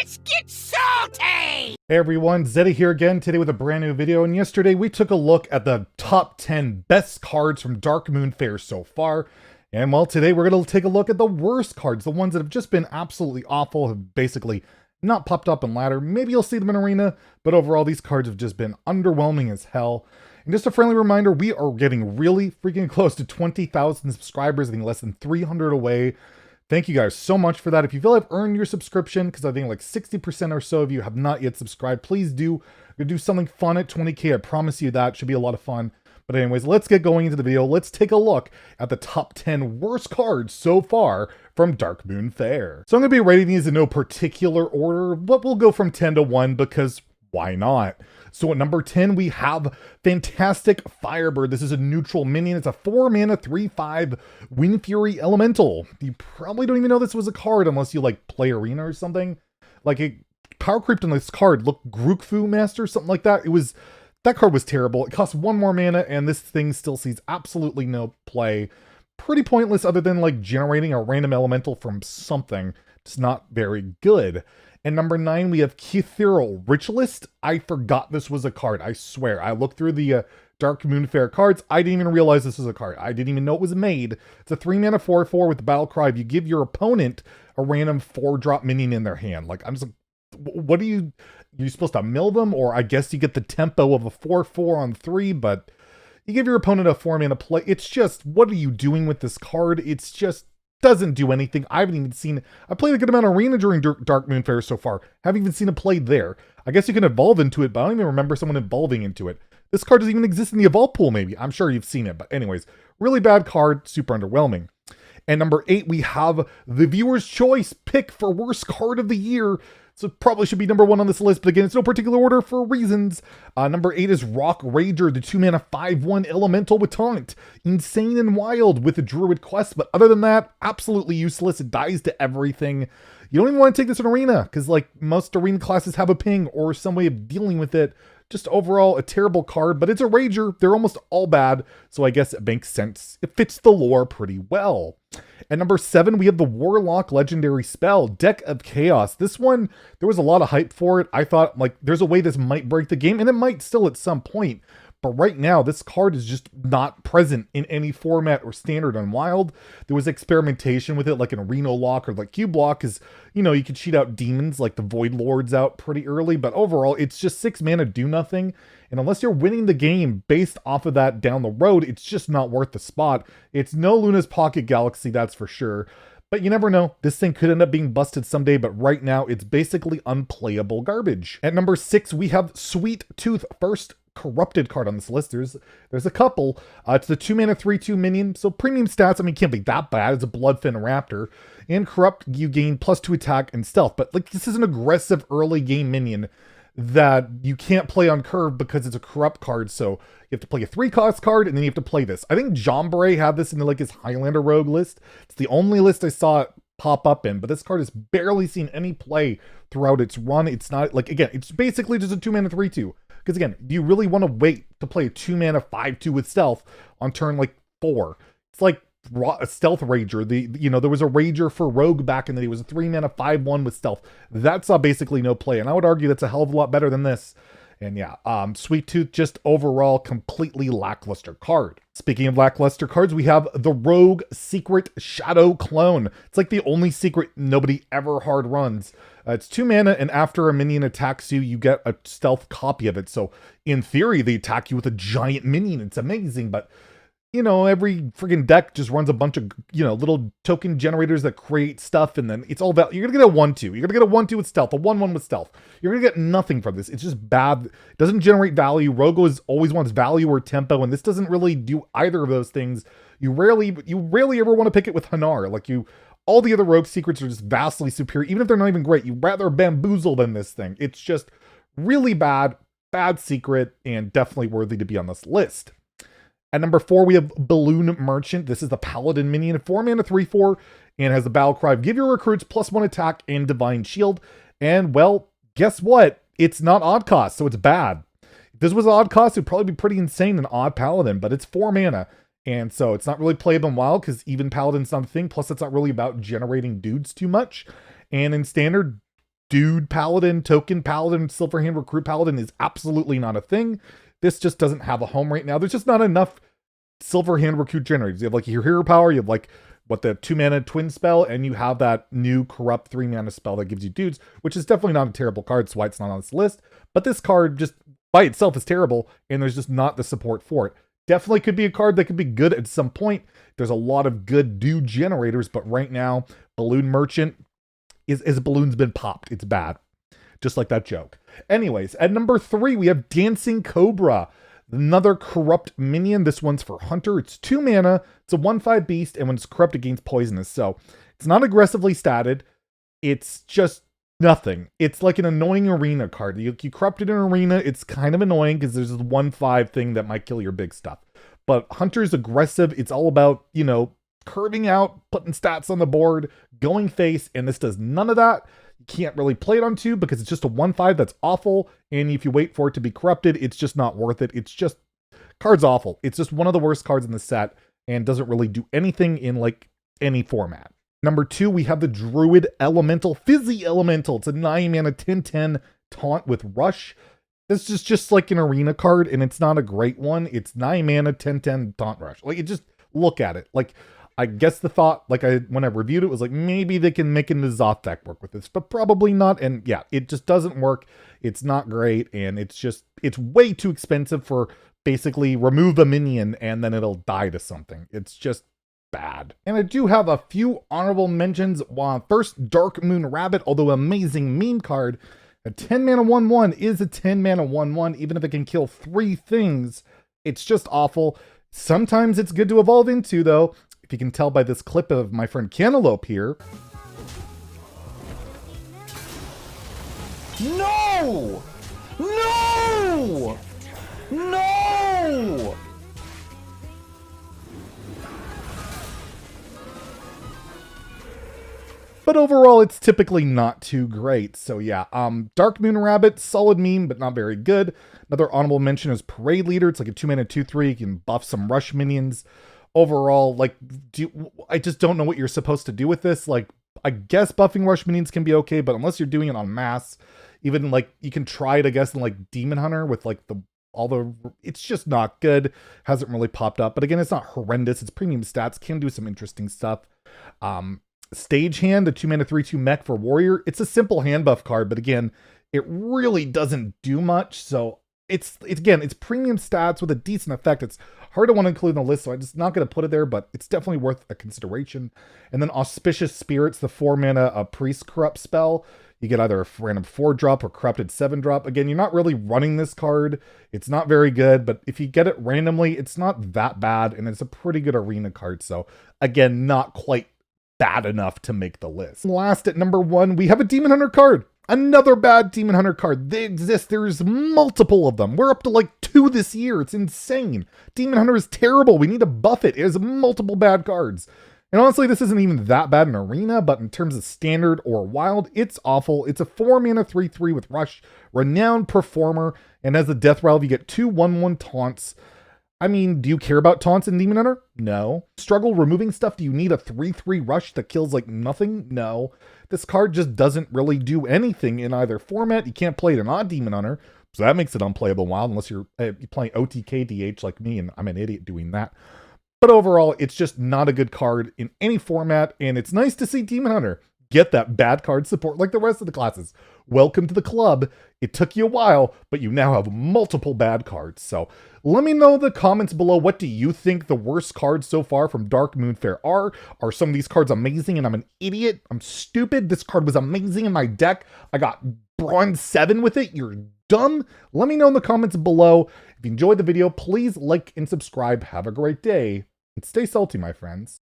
Let's get salty! Hey everyone, Zeddy here again today with a brand new video, and yesterday we took a look at the top 10 best cards from Darkmoon Faire so far, and well, today we're going to take a look at the worst cards, the ones that have just been absolutely awful, have basically not popped up in ladder. Maybe you'll see them in arena, but overall these cards have just been underwhelming as hell. And just a friendly reminder, we are getting really freaking close to 20,000 subscribers, I think less than 300 away. Thank you guys so much for that. If you feel I've earned your subscription, because I think like 60% or so of you have not yet subscribed, please do. We're going to do something fun at 20K. I promise you that. Should be a lot of fun. But anyways, let's get going into the video. Let's take a look at the top 10 worst cards so far from Darkmoon Faire. So I'm going to be rating these in no particular order, but we'll go from 10 to 1 because why not? So at number 10, we have fantastic Firebird. This is a neutral minion. It's a 4-mana, 3/5 Wind Fury Elemental. You probably don't even know this was a card unless you like play Arena or something. Like it power creeped on this card. Look, Grookfu Master, something like that. That card was terrible. It costs 1 more mana, and this thing still sees absolutely no play. Pretty pointless other than like generating a random elemental from something. It's not very good. And number 9, we have Ketheril Ritualist. I forgot this was a card, I swear. I looked through the Darkmoon Faire cards. I didn't even realize this was a card. I didn't even know it was made. It's a 3-mana 4/4 with the battle cry. You give your opponent a random 4-drop minion in their hand. Like, I'm just like, what are you supposed to mill them? Or I guess you get the tempo of a 4/4 on 3, but you give your opponent a 4-mana play. It's just, what are you doing with this card? It's just doesn't do anything. I haven't even seen it. I played a good amount of Arena during Darkmoon Faire so far. Haven't even seen it played there. I guess you can evolve into it, but I don't even remember someone evolving into it. This card doesn't even exist in the evolve pool, maybe. I'm sure you've seen it, but anyways, really bad card, super underwhelming. And number 8, we have the viewer's choice pick for worst card of the year. So it probably should be number 1 on this list, but again, it's no particular order for reasons. Number 8 is Rock Rager, the 2-mana 5/1 elemental with taunt. Insane and wild with a druid quest, but other than that, absolutely useless. It dies to everything. You don't even want to take this in arena, because like most arena classes have a ping or some way of dealing with it. Just overall a terrible card, but it's a Rager. They're almost all bad, so I guess it makes sense. It fits the lore pretty well. At number 7, we have the Warlock legendary spell, Deck of Chaos. This one, there was a lot of hype for it. I thought, like, there's a way this might break the game, and it might still at some point. But right now, this card is just not present in any format or standard on Wild. There was experimentation with it, like in Arena Lock or like Cube Lock, because, you know, you could cheat out demons like the Void Lords out pretty early. But overall, it's just 6 mana, do nothing. And unless you're winning the game based off of that down the road, it's just not worth the spot. It's no Luna's Pocket Galaxy, that's for sure. But you never know. This thing could end up being busted someday, but right now, it's basically unplayable garbage. At number 6, we have Sweet Tooth, first corrupted card on this list. There's a couple. It's the 2-mana 3/2 minion, so premium stats, I mean, can't be that bad. It's a Bloodfin Raptor. And corrupt, you gain +2 attack and stealth, but like this is an aggressive early game minion that you can't play on curve because it's a corrupt card, so you have to play a 3-cost card and then you have to play this. I think Jombre had this in like his Highlander Rogue list. It's the only list I saw it pop up in, but this card has barely seen any play throughout its run. It's not like, again, it's basically just a 2-mana 3/2. Because again, do you really want to wait to play a 2-mana 5/2 with stealth on turn like 4? It's like a Stealth Rager. You know, there was a Rager for Rogue back in the day. It was a 3-mana 5/1 with stealth. That saw basically no play, and I would argue that's a hell of a lot better than this. And yeah, Sweet Tooth, just overall completely lackluster card. Speaking of lackluster cards, we have the Rogue Secret Shadow Clone. It's like the only secret nobody ever hard runs. It's 2 mana, and after a minion attacks you, you get a stealth copy of it. So in theory, they attack you with a giant minion. It's amazing, but you know, every freaking deck just runs a bunch of, you know, little token generators that create stuff, and then it's all about, you're gonna get a 1/2. You're gonna get a 1/2 with stealth, a 1/1 with stealth. You're gonna get nothing from this. It's just bad. It doesn't generate value. Rogue always wants value or tempo, and this doesn't really do either of those things. You rarely ever want to pick it with Hanar. Like all the other Rogue secrets are just vastly superior, even if they're not even great. You'd rather bamboozle than this thing. It's just really bad secret, and definitely worthy to be on this list. At number 4, we have Balloon Merchant. This is the Paladin minion, 4-mana 3/4, and has the battle cry of give your recruits +1 attack and Divine Shield. And well, guess what? It's not odd cost, so it's bad. If this was odd cost, it'd probably be pretty insane, an odd Paladin, but it's 4 mana. And so it's not really playable in Wild because even Paladin's not a thing. Plus, it's not really about generating dudes too much. And in Standard, dude paladin, token paladin, Silverhand recruit paladin is absolutely not a thing. This just doesn't have a home right now. There's just not enough Silverhand recruit generators. You have like your hero power, you have like what the 2-mana twin spell, and you have that new corrupt 3-mana spell that gives you dudes, which is definitely not a terrible card, so why it's not on this list. But this card just by itself is terrible, and there's just not the support for it. Definitely could be a card that could be good at some point. There's a lot of good dude generators, but right now, Balloon Merchant is balloon's been popped. It's bad. Just like that joke. Anyways, at number 3, we have Dancing Cobra. Another corrupt minion. This one's for Hunter. It's 2 mana. It's a 1/5 beast, and when it's corrupt, it gains poisonous. So it's not aggressively statted. It's just nothing. It's like an annoying arena card. You corrupt it in arena, it's kind of annoying because there's this 1/5 thing that might kill your big stuff. But Hunter's aggressive. It's all about, you know, curving out, putting stats on the board, going face, and this does none of that. You can't really play it on 2 because it's just a 1/5 that's awful, and if you wait for it to be corrupted, it's just not worth it. It's just, card's awful. It's just one of the worst cards in the set, and doesn't really do anything in like any format. Number 2, we have the Druid Elemental, Fizzy Elemental. It's a 9-mana 10/10 taunt with Rush. This is just like an arena card, and it's not a great one. It's 9-mana 10/10 taunt Rush. Like, it just, look at it. Like, I guess the thought, like when I reviewed it, was like, maybe they can make an N'Zoth deck work with this, but probably not. And yeah, it just doesn't work. It's not great, and it's way too expensive for basically remove a minion and then it'll die to something. It's just bad. And I do have a few honorable mentions. First, Darkmoon Rabbit, although amazing meme card, a 10-mana 1/1 is a 10-mana 1/1, even if it can kill 3 things. It's just awful. Sometimes it's good to evolve into, though. If you can tell by this clip of my friend Cantaloupe here. No! No! No! But overall, it's typically not too great. So yeah, Darkmoon Rabbit, solid meme, but not very good. Another honorable mention is Parade Leader. It's like a 2-mana 2/3. You can buff some rush minions. Overall, like, I just don't know what you're supposed to do with this. Like, I guess buffing rush minions can be okay, but unless you're doing it on mass, even like you can try it, I guess, in like Demon Hunter with like it's just not good. Hasn't really popped up, but again, it's not horrendous. It's premium stats, can do some interesting stuff. Stagehand, the 2-mana 3/2 mech for Warrior. It's a simple hand buff card, but again, it really doesn't do much. So it's premium stats with a decent effect. It's hard to want to include in the list, so I'm just not going to put it there, but it's definitely worth a consideration. And then Auspicious Spirits, the 4-mana Priest Corrupt spell. You get either a random 4-drop or corrupted 7-drop. Again, you're not really running this card. It's not very good, but if you get it randomly, it's not that bad, and it's a pretty good arena card. So again, not quite bad enough to make the list. Last at number 1, we have a Demon Hunter card. Another bad Demon Hunter card. They exist. There's multiple of them. We're up to like 2 this year. It's insane. Demon Hunter is terrible. We need to buff it. It has multiple bad cards. And honestly, this isn't even that bad in arena, but in terms of standard or wild, it's awful. It's a 4-mana 3/3 with Rush, Renowned Performer, and as a death rattle, you get 2 1/1 taunts. I mean, do you care about taunts in Demon Hunter? No. Struggle removing stuff? Do you need a 3/3 rush that kills like nothing? No. This card just doesn't really do anything in either format. You can't play it in odd Demon Hunter, so that makes it unplayable in wild unless you're playing OTK DH like me, and I'm an idiot doing that. But overall, it's just not a good card in any format, and it's nice to see Demon Hunter get that bad card support like the rest of the classes. Welcome to the club. It took you a while, but you now have multiple bad cards. So let me know in the comments below, what do you think the worst cards so far from Darkmoon Faire are? Are some of these cards amazing and I'm an idiot? I'm stupid. This card was amazing in my deck. I got Bronze 7 with it. You're dumb. Let me know in the comments below. If you enjoyed the video, please like and subscribe. Have a great day and stay salty, my friends.